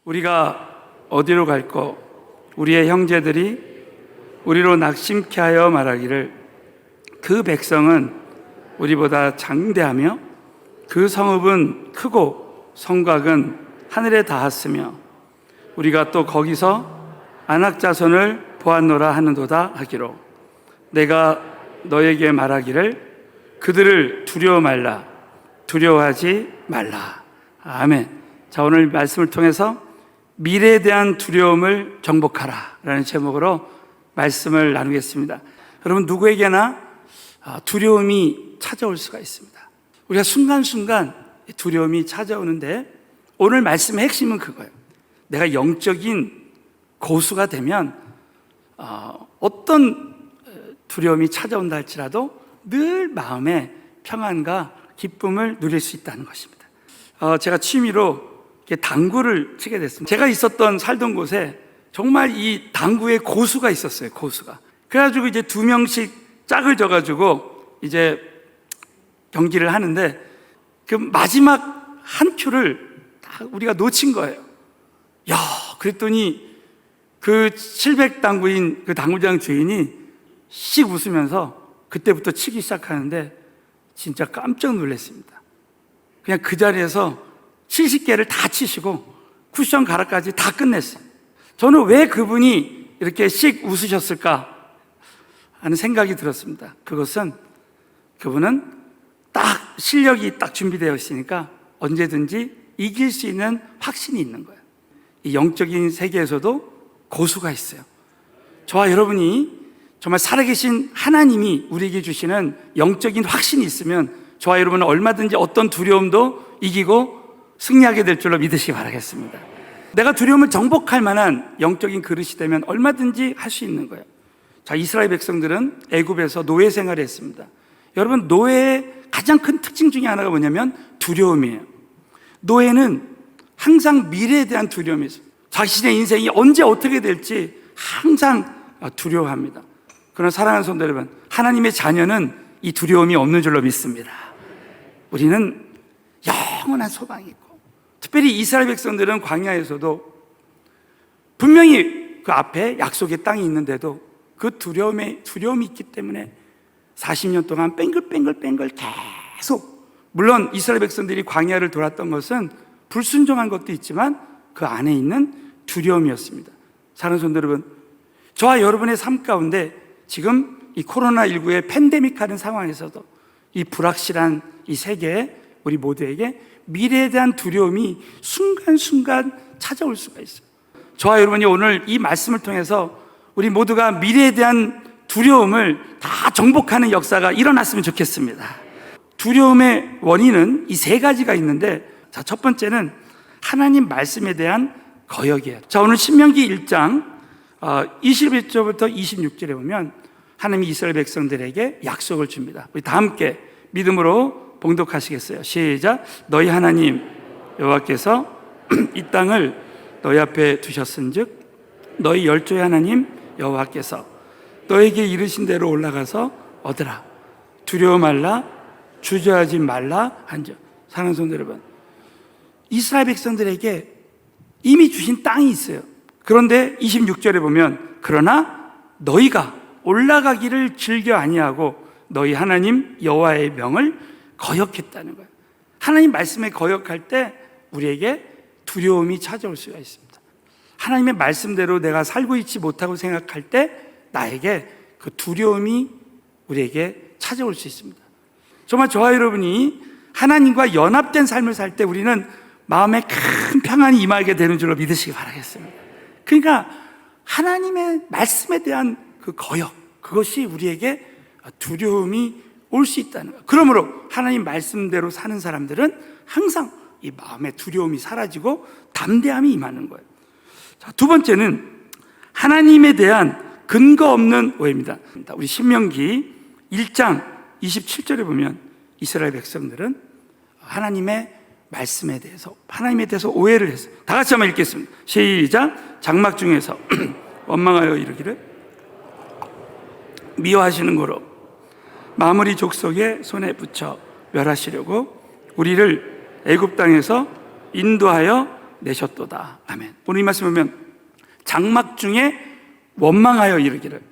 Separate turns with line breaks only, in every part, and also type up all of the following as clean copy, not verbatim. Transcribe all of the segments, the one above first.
우리가 어디로 갈꼬 우리의 형제들이 우리로 낙심케 하여 말하기를 그 백성은 우리보다 장대하며 그 성읍은 크고 성곽은 하늘에 닿았으며 우리가 또 거기서 아낙 자손을 보았노라 하는도다 하기로 내가 너에게 말하기를 그들을 두려워 말라 두려워하지 말라. 아멘. 자, 오늘 말씀을 통해서 미래에 대한 두려움을 정복하라 라는 제목으로 말씀을 나누겠습니다. 여러분, 누구에게나 두려움이 찾아올 수가 있습니다. 우리가 순간순간 두려움이 찾아오는데 오늘 말씀의 핵심은 그거예요. 내가 영적인 고수가 되면 어떤 두려움이 찾아온다 할지라도 늘 마음에 평안과 기쁨을 누릴 수 있다는 것입니다. 제가 취미로 당구를 치게 됐습니다. 제가 살던 곳에 정말 이 당구의 고수가 있었어요. 고수가. 그래가지고 이제 2명씩 짝을 져가지고 이제 경기를 하는데 그 마지막 한 표를 다 우리가 놓친 거예요. 야, 그랬더니 그 700당구인 그 당구장 주인이 씩 웃으면서 그때부터 치기 시작하는데 진짜 깜짝 놀랐습니다. 그냥 그 자리에서 70개를 다 치시고 쿠션 가락까지 다 끝냈어요. 저는 왜 그분이 이렇게 씩 웃으셨을까 하는 생각이 들었습니다. 그분은 딱 실력이 딱 준비되어 있으니까 언제든지 이길 수 있는 확신이 있는 거예요. 이 영적인 세계에서도 고수가 있어요. 저와 여러분이 정말 살아계신 하나님이 우리에게 주시는 영적인 확신이 있으면 저와 여러분은 얼마든지 어떤 두려움도 이기고 승리하게 될 줄로 믿으시기 바라겠습니다. 내가 두려움을 정복할 만한 영적인 그릇이 되면 얼마든지 할 수 있는 거예요. 자, 이스라엘 백성들은 애굽에서 노예 생활을 했습니다. 여러분, 노예의 가장 큰 특징 중에 하나가 뭐냐면 두려움이에요. 노예는 항상 미래에 대한 두려움이 있어요. 자신의 인생이 언제 어떻게 될지 항상 두려워합니다. 그러나 사랑하는 성도 여러분, 하나님의 자녀는 이 두려움이 없는 줄로 믿습니다. 우리는 영원한 소망이 있고, 특별히 이스라엘 백성들은 광야에서도 분명히 그 앞에 약속의 땅이 있는데도 그 두려움이 있기 때문에 40년 동안 뺑글뺑글 계속, 물론 이스라엘 백성들이 광야를 돌았던 것은 불순종한 것도 있지만 그 안에 있는 두려움이었습니다. 사랑하는 성도 여러분, 저와 여러분의 삶 가운데 지금 이 코로나19의 팬데믹 하는 상황에서도 이 불확실한 이 세계에 우리 모두에게 미래에 대한 두려움이 순간순간 찾아올 수가 있어요. 저와 여러분이 오늘 이 말씀을 통해서 우리 모두가 미래에 대한 두려움을 다 정복하는 역사가 일어났으면 좋겠습니다. 두려움의 원인은 이 3가지가 있는데, 자, 첫 번째는 하나님 말씀에 대한 거역이에요. 자, 오늘 신명기 1장 21절부터 26절에 보면 하나님이 이스라엘 백성들에게 약속을 줍니다. 우리 다 함께 믿음으로 봉독하시겠어요? 시작. 너희 하나님 여호와께서 이 땅을 너희 앞에 두셨은즉 너희 열조의 하나님 여호와께서 너에게 이르신 대로 올라가서 얻으라. 두려워 말라, 주저하지 말라 한즉. 사랑하는 성도 여러분, 이스라엘 백성들에게 이미 주신 땅이 있어요. 그런데 26절에 보면 그러나 너희가 올라가기를 즐겨 아니하고 너희 하나님 여호와의 명을 거역했다는 거예요. 하나님 말씀에 거역할 때 우리에게 두려움이 찾아올 수가 있습니다. 하나님의 말씀대로 내가 살고 있지 못하고 생각할 때 나에게 그 두려움이 우리에게 찾아올 수 있습니다. 정말 저와 여러분이 하나님과 연합된 삶을 살 때 우리는 마음에 큰 평안이 임하게 되는 줄로 믿으시기 바라겠습니다. 그러니까 하나님의 말씀에 대한 그 거역, 그것이 우리에게 두려움이 올 수 있다는 거예요. 그러므로 하나님 말씀대로 사는 사람들은 항상 이 마음의 두려움이 사라지고 담대함이 임하는 거예요. 자, 두 번째는 하나님에 대한 근거 없는 오해입니다. 우리 신명기 1장 27절에 보면 이스라엘 백성들은 하나님에 대해서 오해를 했어요. 다 같이 한번 읽겠습니다. 시작. 장막 중에서 원망하여 이르기를 미워하시는 거로 마무리 족속의 손에 붙여 멸하시려고 우리를 애굽 땅에서 인도하여 내셨도다. 아멘. 오늘 이 말씀 보면 장막 중에 원망하여 이르기를.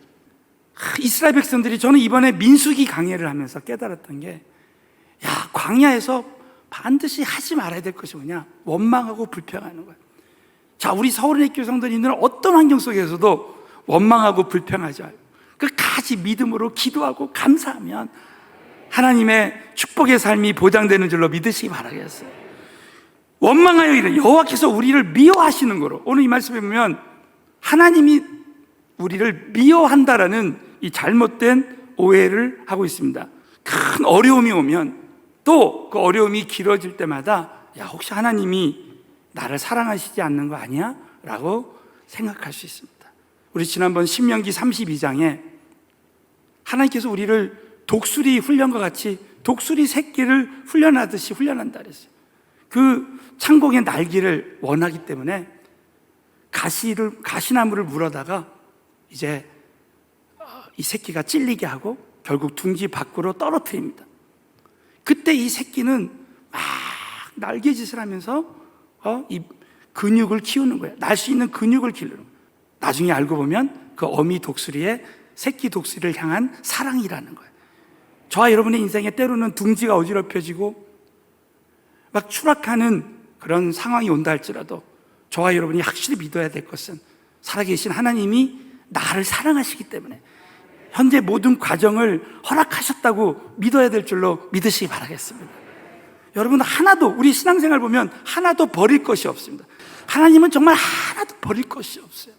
이스라엘 백성들이, 저는 이번에 민수기 강해를 하면서 깨달았던 게, 광야에서 반드시 하지 말아야 될 것이 뭐냐? 원망하고 불평하는 거예요. 자, 우리 서울의 교성들이는 어떤 환경 속에서도 원망하고 불평하지 말고 끝까지 믿음으로 기도하고 감사하면 하나님의 축복의 삶이 보장되는 줄로 믿으시기 바라겠어요. 원망하여 이르, 여호와께서 우리를 미워하시는 거로. 오늘 이 말씀에 보면 하나님이 우리를 미워한다라는 이 잘못된 오해를 하고 있습니다. 큰 어려움이 오면, 또 그 어려움이 길어질 때마다 혹시 하나님이 나를 사랑하시지 않는 거 아니야? 라고 생각할 수 있습니다. 우리 지난번 신명기 32장에 하나님께서 우리를 독수리 훈련과 같이 독수리 새끼를 훈련하듯이 훈련한다 그랬어요. 그 창공의 날기를 원하기 때문에 가시나무를 물어다가 이제 이 새끼가 찔리게 하고 결국 둥지 밖으로 떨어뜨립니다. 그때 이 새끼는 막 날개짓을 하면서 이 근육을 키우는 거예요. 날 수 있는 근육을 기르는 거예요. 나중에 알고 보면 그 어미 독수리의 새끼 독수리를 향한 사랑이라는 거예요. 저와 여러분의 인생에 때로는 둥지가 어지럽혀지고 막 추락하는 그런 상황이 온다 할지라도 저와 여러분이 확실히 믿어야 될 것은 살아계신 하나님이 나를 사랑하시기 때문에 현재 모든 과정을 허락하셨다고 믿어야 될 줄로 믿으시기 바라겠습니다. 여러분, 하나도, 우리 신앙생활 보면 하나도 버릴 것이 없습니다. 하나님은 정말 하나도 버릴 것이 없어요.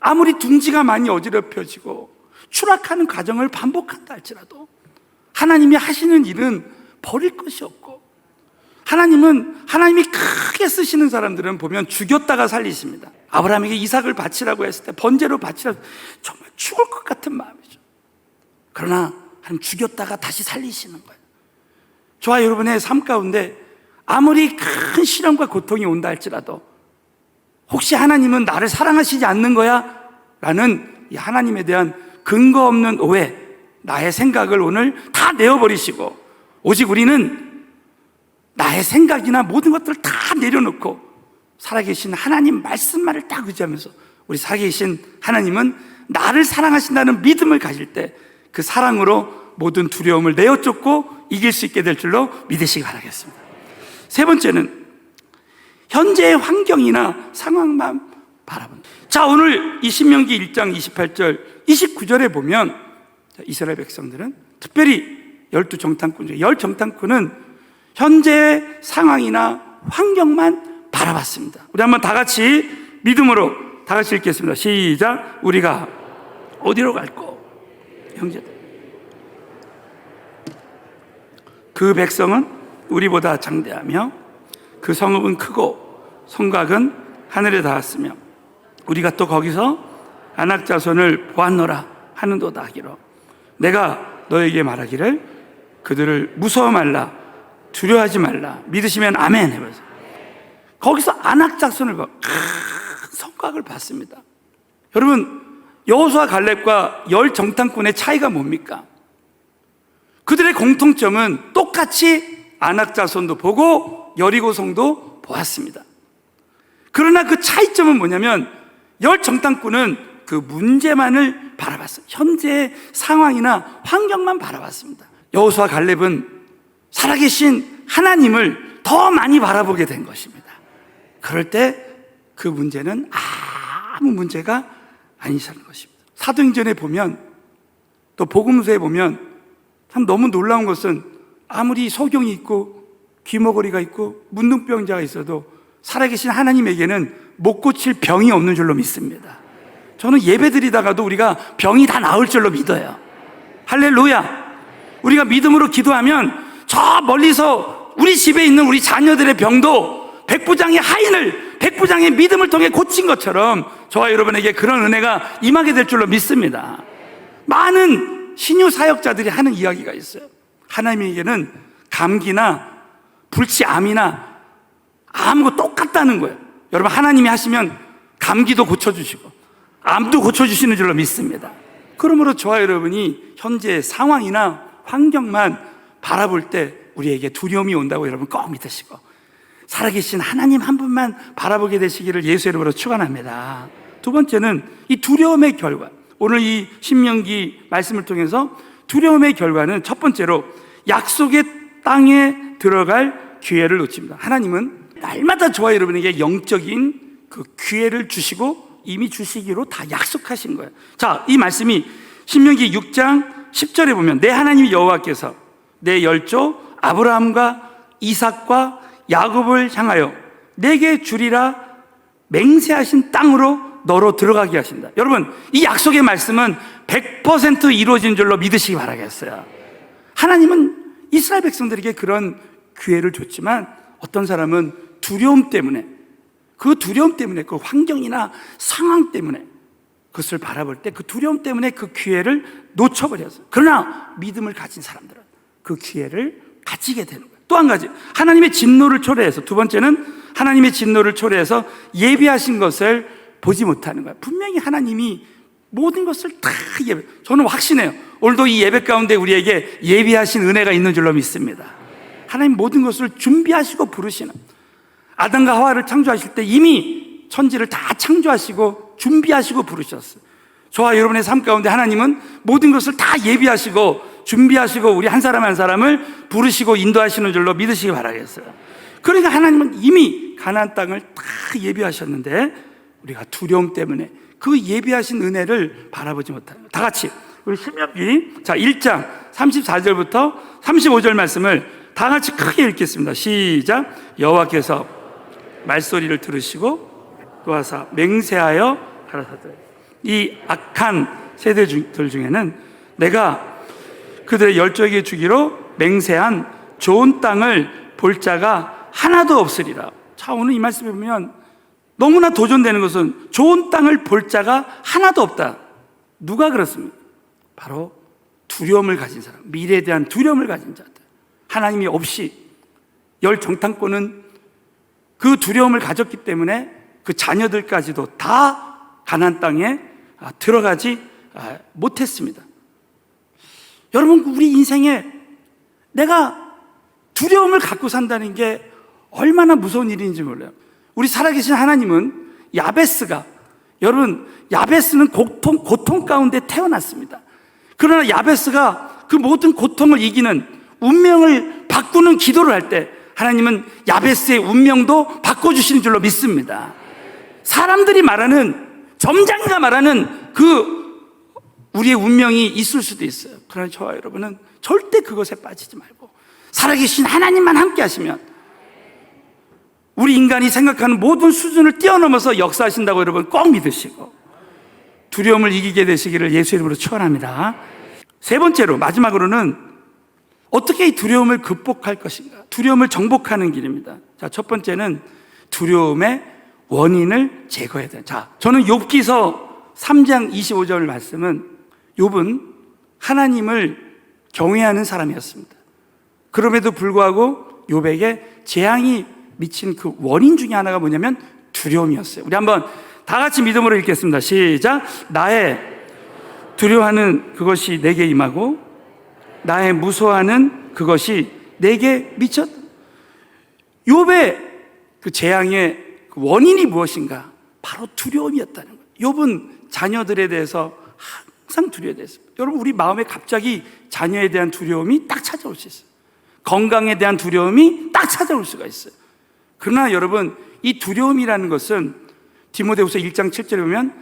아무리 둥지가 많이 어지럽혀지고 추락하는 과정을 반복한다 할지라도 하나님이 하시는 일은 버릴 것이 없고, 하나님이 크게 쓰시는 사람들은 보면 죽였다가 살리십니다. 아브라함에게 이삭을 바치라고 했을 때, 번제로 바치라고, 정말 죽을 것 같은 마음이죠. 그러나 하나님 죽였다가 다시 살리시는 거예요. 저와 여러분의 삶 가운데 아무리 큰 시련과 고통이 온다 할지라도 혹시 하나님은 나를 사랑하시지 않는 거야? 라는 이 하나님에 대한 근거 없는 오해, 나의 생각을 오늘 다 내어버리시고 오직 우리는 나의 생각이나 모든 것들을 다 내려놓고 살아계신 하나님 말씀만을 딱 의지하면서, 우리 살아계신 하나님은 나를 사랑하신다는 믿음을 가질 때 그 사랑으로 모든 두려움을 내어쫓고 이길 수 있게 될 줄로 믿으시기 바라겠습니다. 세 번째는 현재의 환경이나 상황만 바라본다. 자, 오늘 이 신명기 1장 28절 29절에 보면 이스라엘 백성들은, 특별히 12정탐꾼 중에 10정탐꾼은 현재의 상황이나 환경만 바라봤습니다. 우리 한번 다 같이 믿음으로 다 같이 읽겠습니다. 시작. 우리가 어디로 갈꼬? 형제들, 그 백성은 우리보다 장대하며 그 성읍은 크고 성곽은 하늘에 닿았으며 우리가 또 거기서 아낙 자손을 보았노라 하는도다 하기로, 내가 너에게 말하기를 그들을 무서워 말라, 두려워하지 말라. 믿으시면 아멘 해보세요. 거기서 아낙 자손을 봐, 큰 성곽을 봤습니다. 여러분, 여호수아 갈렙과 10정탐꾼의 차이가 뭡니까? 그들의 공통점은 똑같이 아낙 자손도 보고 여리고성도 보았습니다. 그러나 그 차이점은 뭐냐면 10정탐꾼은 그 문제만을 바라봤어요. 현재의 상황이나 환경만 바라봤습니다. 여호수아 갈렙은 살아계신 하나님을 더 많이 바라보게 된 것입니다. 그럴 때 그 문제는 아무 문제가 아니라는 것입니다. 사도행전에 보면, 또 복음서에 보면 참 너무 놀라운 것은 아무리 소경이 있고 귀머거리가 있고 문둥병자가 있어도 살아계신 하나님에게는 못 고칠 병이 없는 줄로 믿습니다. 저는 예배드리다가도 우리가 병이 다 나을 줄로 믿어요. 할렐루야. 우리가 믿음으로 기도하면 저 멀리서 우리 집에 있는 우리 자녀들의 병도 백부장의 하인을, 백부장의 믿음을 통해 고친 것처럼 저와 여러분에게 그런 은혜가 임하게 될 줄로 믿습니다. 많은 신유 사역자들이 하는 이야기가 있어요. 하나님에게는 감기나 불치암이나 아무것도 똑같다는 거예요. 여러분, 하나님이 하시면 감기도 고쳐주시고 암도 고쳐주시는 줄로 믿습니다. 그러므로 저와 여러분이 현재 상황이나 환경만 바라볼 때 우리에게 두려움이 온다고 여러분 꼭 믿으시고, 살아계신 하나님 한 분만 바라보게 되시기를 예수의 이름으로 축원합니다. 두 번째는 이 두려움의 결과, 오늘 이 신명기 말씀을 통해서 두려움의 결과는 첫 번째로 약속의 땅에 들어갈 기회를 놓칩니다. 하나님은 날마다 저와 여러분에게 영적인 그 기회를 주시고 이미 주시기로 다 약속하신 거예요. 자, 이 말씀이 신명기 6장 10절에 보면 내 하나님 여호와께서 내 열조 아브라함과 이삭과 야곱을 향하여 내게 주리라 맹세하신 땅으로 너로 들어가게 하신다. 여러분, 이 약속의 말씀은 100% 이루어진 줄로 믿으시기 바라겠어요. 하나님은 이스라엘 백성들에게 그런 기회를 줬지만 어떤 사람은 두려움 때문에, 그 환경이나 상황 때문에 그것을 바라볼 때 그 두려움 때문에 그 기회를 놓쳐버렸어요. 그러나 믿음을 가진 사람들은 그 기회를 가지게 되는 거예요. 또 한 가지, 하나님의 진노를 초래해서, 두 번째는 하나님의 진노를 초래해서 예비하신 것을 보지 못하는 거예요. 분명히 하나님이 모든 것을 다 저는 확신해요. 오늘도 이 예배 가운데 우리에게 예비하신 은혜가 있는 줄로 믿습니다. 하나님 모든 것을 준비하시고 부르시는, 아담과 하와를 창조하실 때 이미 천지를 다 창조하시고 준비하시고 부르셨어요. 저와 여러분의 삶 가운데 하나님은 모든 것을 다 예비하시고 준비하시고 우리 한 사람 한 사람을 부르시고 인도하시는 줄로 믿으시기 바라겠어요. 그러니까 하나님은 이미 가나안 땅을 다 예비하셨는데 우리가 두려움 때문에 그 예비하신 은혜를 바라보지 못하는 거예요. 다 같이 우리 신명기 1장 34절부터 35절 말씀을 다 같이 크게 읽겠습니다. 시작. 여호와께서 말소리를 들으시고 또 하사 맹세하여 가라사대 이 악한 세대들 중에는 내가 그들의 열조에게 주기로 맹세한 좋은 땅을 볼 자가 하나도 없으리라. 자, 오늘 이 말씀에 보면 너무나 도전되는 것은 좋은 땅을 볼 자가 하나도 없다. 누가 그렇습니까? 바로 두려움을 가진 사람, 미래에 대한 두려움을 가진 자들. 하나님이 없이 열 정탐꾼은 그 두려움을 가졌기 때문에 그 자녀들까지도 다 가나안 땅에 들어가지 못했습니다. 여러분, 우리 인생에 내가 두려움을 갖고 산다는 게 얼마나 무서운 일인지 몰라요. 우리 살아계신 하나님은 야베스가, 여러분, 야베스는 고통 가운데 태어났습니다. 그러나 야베스가 그 모든 고통을 이기는, 운명을 바꾸는 기도를 할 때 하나님은 야베스의 운명도 바꿔주시는 줄로 믿습니다. 사람들이 말하는, 점장이가 말하는 그 우리의 운명이 있을 수도 있어요. 그러나 저와 여러분은 절대 그것에 빠지지 말고 살아계신 하나님만 함께 하시면 우리 인간이 생각하는 모든 수준을 뛰어넘어서 역사하신다고 여러분 꼭 믿으시고 두려움을 이기게 되시기를 예수의 이름으로 축원합니다. 세 번째로, 마지막으로는 어떻게 이 두려움을 극복할 것인가, 두려움을 정복하는 길입니다. 자, 첫 번째는 두려움의 원인을 제거해야 돼요. 자, 저는 욥기서 3장 25절 말씀은 욥은 하나님을 경외하는 사람이었습니다. 그럼에도 불구하고 욥에게 재앙이 미친 그 원인 중에 하나가 뭐냐면 두려움이었어요. 우리 한번 다 같이 믿음으로 읽겠습니다. 시작. 나의 두려워하는 그것이 내게 임하고 나의 무서워하는 그것이 내게 미쳤다. 욥의 그 재앙의 그 원인이 무엇인가? 바로 두려움이었다는 거예요. 욥은 자녀들에 대해서 항상 두려워했습니다. 여러분, 우리 마음에 갑자기 자녀에 대한 두려움이 딱 찾아올 수 있어요. 건강에 대한 두려움이 딱 찾아올 수가 있어요. 그러나 여러분, 이 두려움이라는 것은 디모데후서 1장 7절에 보면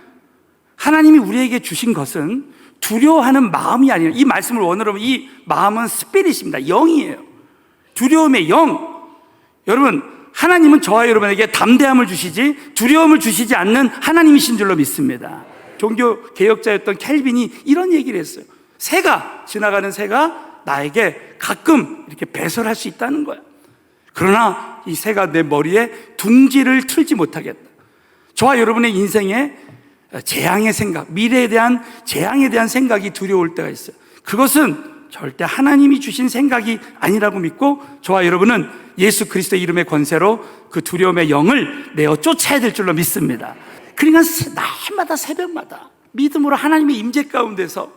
하나님이 우리에게 주신 것은 두려워하는 마음이 아니에요. 이 말씀을 원어로 보면 이 마음은 스피릿입니다. 영이에요. 두려움의 영. 여러분, 하나님은 저와 여러분에게 담대함을 주시지 두려움을 주시지 않는 하나님이신 줄로 믿습니다. 종교 개혁자였던 켈빈이 이런 얘기를 했어요. 지나가는 새가 나에게 가끔 이렇게 배설할 수 있다는 거야. 그러나 이 새가 내 머리에 둥지를 틀지 못하겠다. 저와 여러분의 인생에 재앙의 생각, 미래에 대한 재앙에 대한 생각이 두려울 때가 있어요. 그것은 절대 하나님이 주신 생각이 아니라고 믿고 저와 여러분은 예수 그리스도의 이름의 권세로 그 두려움의 영을 내어 쫓아야 될 줄로 믿습니다. 그러니까 날마다 새벽마다 믿음으로 하나님의 임재 가운데서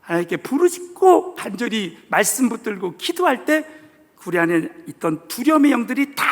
하나님께 부르짖고 간절히 말씀 붙들고 기도할 때 우리 안에 있던 두려움의 영들이 다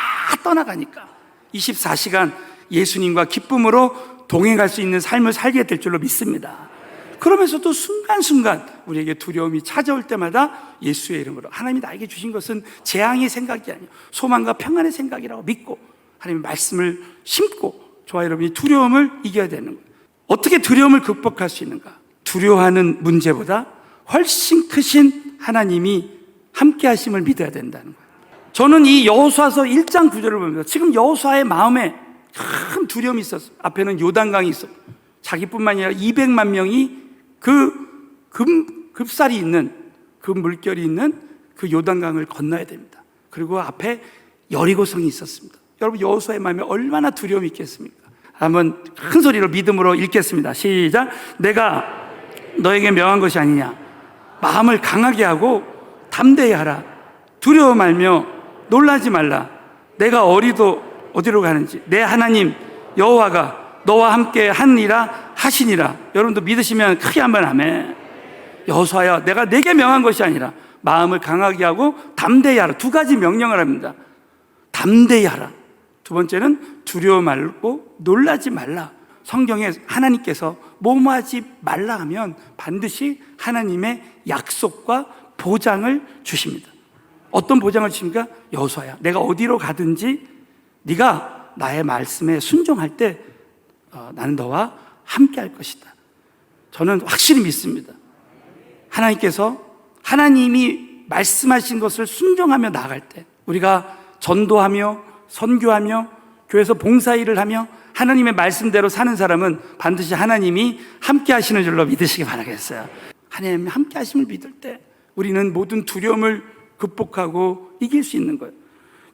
떠나가니까 24시간 예수님과 기쁨으로 동행할 수 있는 삶을 살게 될 줄로 믿습니다. 그러면서도 순간순간 우리에게 두려움이 찾아올 때마다 예수의 이름으로 하나님이 나에게 주신 것은 재앙의 생각이 아니요 소망과 평안의 생각이라고 믿고 하나님의 말씀을 심고, 저와 여러분이 두려움을 이겨야 되는 거예요. 어떻게 두려움을 극복할 수 있는가? 두려워하는 문제보다 훨씬 크신 하나님이 함께 하심을 믿어야 된다는 거예요. 저는 이 여호수아서 1장 9절을 보면서 지금 여호수아의 마음에 큰 두려움이 있었어요. 앞에는 요단강이 있었고 자기뿐만 아니라 200만 명이 그 급살이 있는, 그 물결이 있는 그 요단강을 건너야 됩니다. 그리고 앞에 여리고성이 있었습니다. 여러분, 여호수아의 마음에 얼마나 두려움이 있겠습니까? 한번 큰 소리로 믿음으로 읽겠습니다. 시작. 내가 너에게 명한 것이 아니냐. 마음을 강하게 하고 담대히 하라. 두려워 말며 놀라지 말라. 내가 어디로 가는지 내 하나님 여호와가 너와 함께 하니라 하시니라. 여러분도 믿으시면 크게 한번 아멘. 여호수아야, 내가 내게 명한 것이 아니라 마음을 강하게 하고 담대히 하라. 두 가지 명령을 합니다. 담대히 하라. 두 번째는 두려워 말고 놀라지 말라. 성경에 하나님께서 뭐뭐하지 말라 하면 반드시 하나님의 약속과 보장을 주십니다. 어떤 보장을 주십니까? 여호수아야, 내가 어디로 가든지 네가 나의 말씀에 순종할 때 나는 너와 함께 할 것이다. 저는 확실히 믿습니다. 하나님께서 하나님이 말씀하신 것을 순종하며 나아갈 때, 우리가 전도하며 선교하며 교회에서 봉사일을 하며 하나님의 말씀대로 사는 사람은 반드시 하나님이 함께 하시는 줄로 믿으시기 바라겠어요. 하나님이 함께 하심을 믿을 때 우리는 모든 두려움을 극복하고 이길 수 있는 거예요.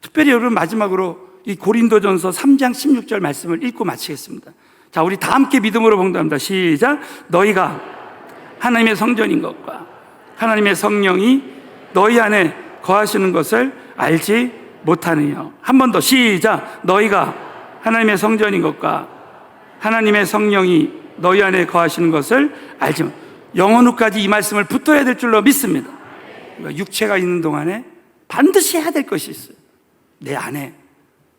특별히 여러분, 마지막으로 이 고린도전서 3장 16절 말씀을 읽고 마치겠습니다. 자, 우리 다 함께 믿음으로 봉독합니다. 시작. 너희가 하나님의 성전인 것과 하나님의 성령이 너희 안에 거하시는 것을 알지 못하느냐. 한 번 더 시작. 너희가 하나님의 성전인 것과 하나님의 성령이 너희 안에 거하시는 것을 알지 못. 영혼까지 이 말씀을 붙들어야 될 줄로 믿습니다. 그러니까 육체가 있는 동안에 반드시 해야 될 것이 있어요. 내 안에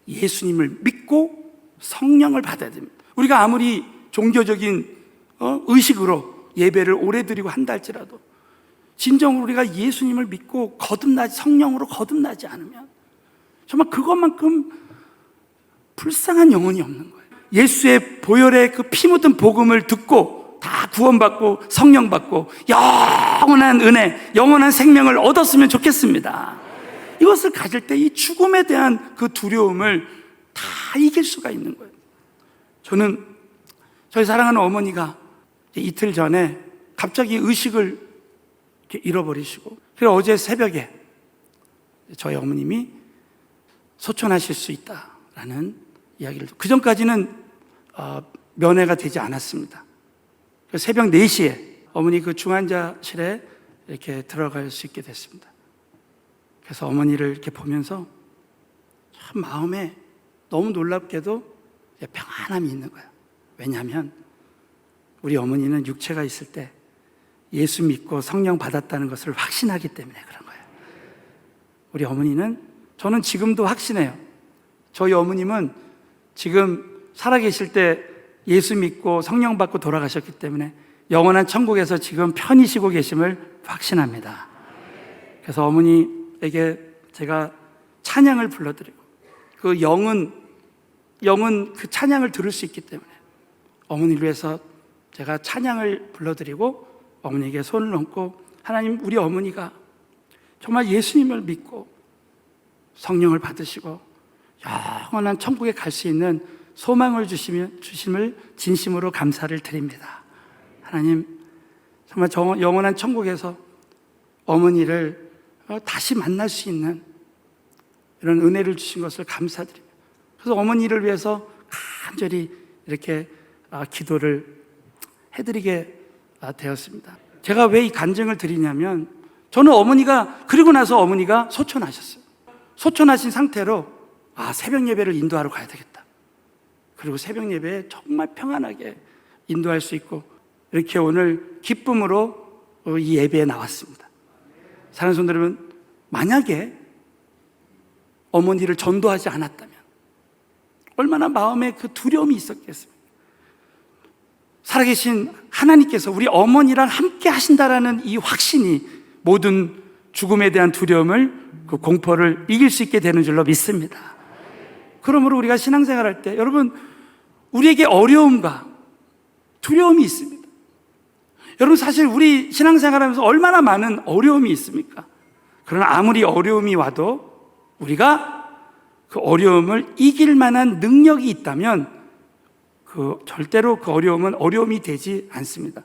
예수님을 믿고 성령을 받아야 됩니다. 우리가 아무리 종교적인 의식으로 예배를 오래 드리고 한다 할지라도 진정으로 우리가 예수님을 믿고 성령으로 거듭나지 않으면 정말 그것만큼 불쌍한 영혼이 없는 거예요. 예수의 보혈의 그 피 묻은 복음을 듣고 다 구원받고 성령 받고 영원한 은혜, 영원한 생명을 얻었으면 좋겠습니다. 이것을 가질 때 이 죽음에 대한 그 두려움을 다 이길 수가 있는 거예요. 저는 저희 사랑하는 어머니가 이틀 전에 갑자기 의식을 잃어버리시고, 그래서 어제 새벽에 저희 어머님이 소천하실 수 있다라는 이야기를, 그 전까지는 면회가 되지 않았습니다. 새벽 4시에 어머니 그 중환자실에 이렇게 들어갈 수 있게 됐습니다. 그래서 어머니를 이렇게 보면서 참 마음에 너무 놀랍게도 평안함이 있는 거예요. 왜냐하면 우리 어머니는 육체가 있을 때 예수 믿고 성령 받았다는 것을 확신하기 때문에 그런 거예요. 우리 어머니는, 저는 지금도 확신해요. 저희 어머님은 지금 살아계실 때 예수 믿고 성령 받고 돌아가셨기 때문에 영원한 천국에서 지금 편히 쉬고 계심을 확신합니다. 그래서 어머니에게 제가 찬양을 불러드리고, 그 영은 그 찬양을 들을 수 있기 때문에 어머니를 위해서 제가 찬양을 불러드리고 어머니에게 손을 얹고, 하나님, 우리 어머니가 정말 예수님을 믿고 성령을 받으시고 영원한 천국에 갈 수 있는 소망을 주심을 진심으로 감사를 드립니다. 하나님, 정말 영원한 천국에서 어머니를 다시 만날 수 있는 이런 은혜를 주신 것을 감사드립니다. 그래서 어머니를 위해서 간절히 이렇게 기도를 해드리게 되었습니다. 제가 왜 이 간증을 드리냐면, 저는 어머니가, 그리고 나서 어머니가 소천하셨어요. 소천하신 상태로 새벽 예배를 인도하러 가야 되겠다. 그리고 새벽 예배에 정말 평안하게 인도할 수 있고, 이렇게 오늘 기쁨으로 이 예배에 나왔습니다. 사랑하는 성도 여러분, 만약에 어머니를 전도하지 않았다면 얼마나 마음에 그 두려움이 있었겠습니까? 살아계신 하나님께서 우리 어머니랑 함께 하신다라는 이 확신이 모든 죽음에 대한 두려움을, 그 공포를 이길 수 있게 되는 줄로 믿습니다. 그러므로 우리가 신앙생활할 때 여러분, 우리에게 어려움과 두려움이 있습니다. 여러분, 사실 우리 신앙생활하면서 얼마나 많은 어려움이 있습니까? 그러나 아무리 어려움이 와도 우리가 그 어려움을 이길 만한 능력이 있다면 절대로 그 어려움은 어려움이 되지 않습니다.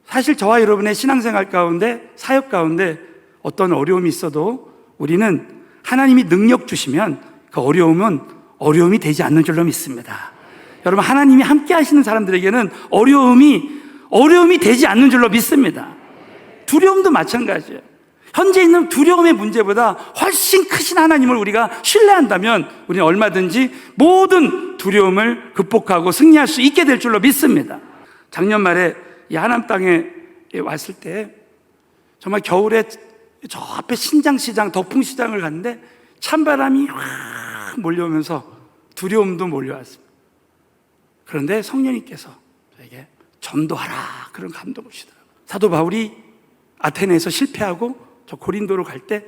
사실 저와 여러분의 신앙생활 가운데, 사역 가운데 어떤 어려움이 있어도 우리는 하나님이 능력 주시면 그 어려움은 어려움이 되지 않는 줄로 믿습니다. 여러분, 하나님이 함께 하시는 사람들에게는 어려움이 되지 않는 줄로 믿습니다. 두려움도 마찬가지예요. 현재 있는 두려움의 문제보다 훨씬 크신 하나님을 우리가 신뢰한다면 우리는 얼마든지 모든 두려움을 극복하고 승리할 수 있게 될 줄로 믿습니다. 작년 말에 이 하남 땅에 왔을 때 정말 겨울에 저 앞에 신장시장, 덕풍시장을 갔는데 찬바람이 확 몰려오면서 두려움도 몰려왔습니다. 그런데 성령님께서 저에게 전도하라, 그런 감동을 주시더라고요. 사도 바울이 아테네에서 실패하고 저 고린도로 갈 때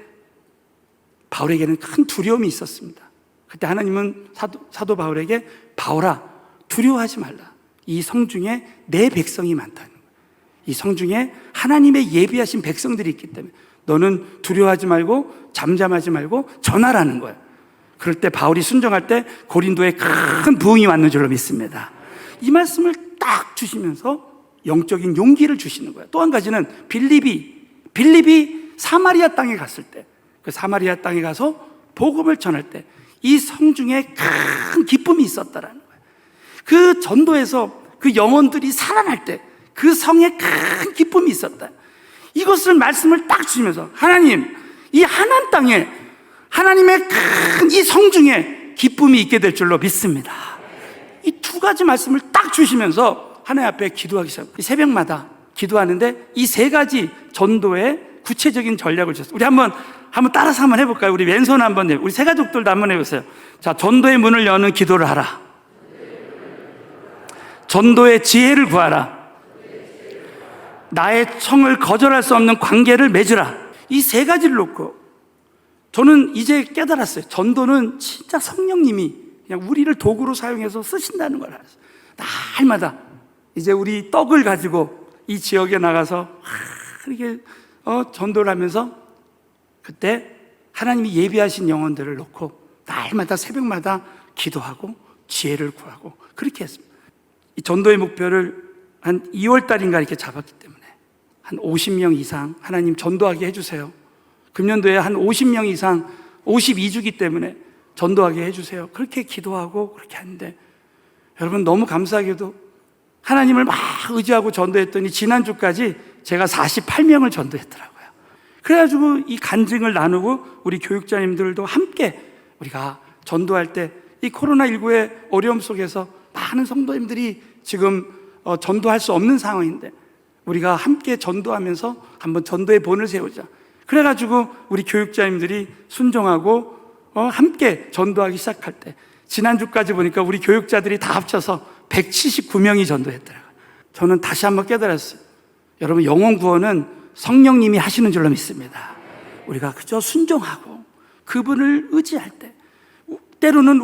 바울에게는 큰 두려움이 있었습니다. 그때 하나님은 사도 바울에게, 바울아, 두려워하지 말라. 이 성중에 내 백성이 많다는 거예요. 이 성중에 하나님의 예비하신 백성들이 있기 때문에 너는 두려워하지 말고 잠잠하지 말고 전하라는 거예요. 그럴 때 바울이 순종할 때 고린도에 큰 부흥이 왔는 줄로 믿습니다. 이 말씀을 딱 주시면서 영적인 용기를 주시는 거예요. 또 한 가지는 빌립이 사마리아 땅에 갔을 때, 그 사마리아 땅에 가서 복음을 전할 때 이 성중에 큰 기쁨이 있었다라는 거예요. 그 전도에서 그 영혼들이 살아날 때 그 성에 큰 기쁨이 있었다. 이것을 말씀을 딱 주시면서 하나님, 이 하나님 땅에 하나님의 큰 이 성중에 기쁨이 있게 될 줄로 믿습니다. 이 두 가지 말씀을 딱 주시면서 하나님 앞에 기도하기 시작합니다. 새벽마다 기도하는데 이 세 가지 전도의 구체적인 전략을 주셨어요. 우리 한번 따라서 한번 해볼까요? 우리 왼손 한번 우리 세 가족들도 한번 해보세요. 자, 전도의 문을 여는 기도를 하라. 전도의 지혜를 구하라. 나의 청을 거절할 수 없는 관계를 맺으라. 이 세 가지를 놓고 저는 이제 깨달았어요. 전도는 진짜 성령님이 그냥 우리를 도구로 사용해서 쓰신다는 걸 알았어요. 날마다 이제 우리 떡을 가지고 이 지역에 나가서 이렇게 전도를 하면서 그때 하나님이 예비하신 영혼들을 놓고 날마다 새벽마다 기도하고 지혜를 구하고 그렇게 했습니다. 이 전도의 목표를 한 2월 달인가 이렇게 잡았기 때문에 한 50명 이상 하나님 전도하게 해주세요. 금년도에 한 50명 이상 52주기 때문에 전도하게 해주세요. 그렇게 기도하고 그렇게 하는데 여러분, 너무 감사하게도 하나님을 막 의지하고 전도했더니 지난주까지 제가 48명을 전도했더라고요. 그래가지고 이 간증을 나누고 우리 교육자님들도 함께 우리가 전도할 때 이 코로나19의 어려움 속에서 많은 성도님들이 지금 전도할 수 없는 상황인데 우리가 함께 전도하면서 한번 전도의 본을 세우자. 그래가지고 우리 교육자님들이 순종하고 함께 전도하기 시작할 때 지난주까지 보니까 우리 교육자들이 다 합쳐서 179명이 전도했더라고요. 저는 다시 한번 깨달았어요. 여러분, 영혼 구원은 성령님이 하시는 줄로 믿습니다. 우리가 그저 순종하고 그분을 의지할 때 때로는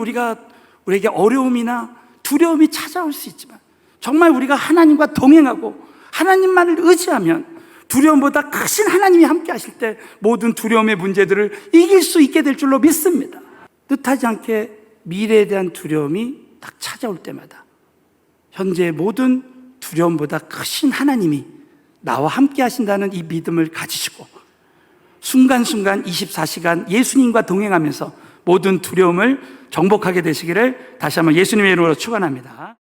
우리에게 어려움이나 두려움이 찾아올 수 있지만 정말 우리가 하나님과 동행하고 하나님만을 의지하면 두려움보다 크신 하나님이 함께 하실 때 모든 두려움의 문제들을 이길 수 있게 될 줄로 믿습니다. 뜻하지 않게 미래에 대한 두려움이 딱 찾아올 때마다 현재의 모든 두려움보다 크신 하나님이 나와 함께 하신다는 이 믿음을 가지시고 순간순간 24시간 예수님과 동행하면서 모든 두려움을 정복하게 되시기를 다시 한번 예수님의 이름으로 축원합니다.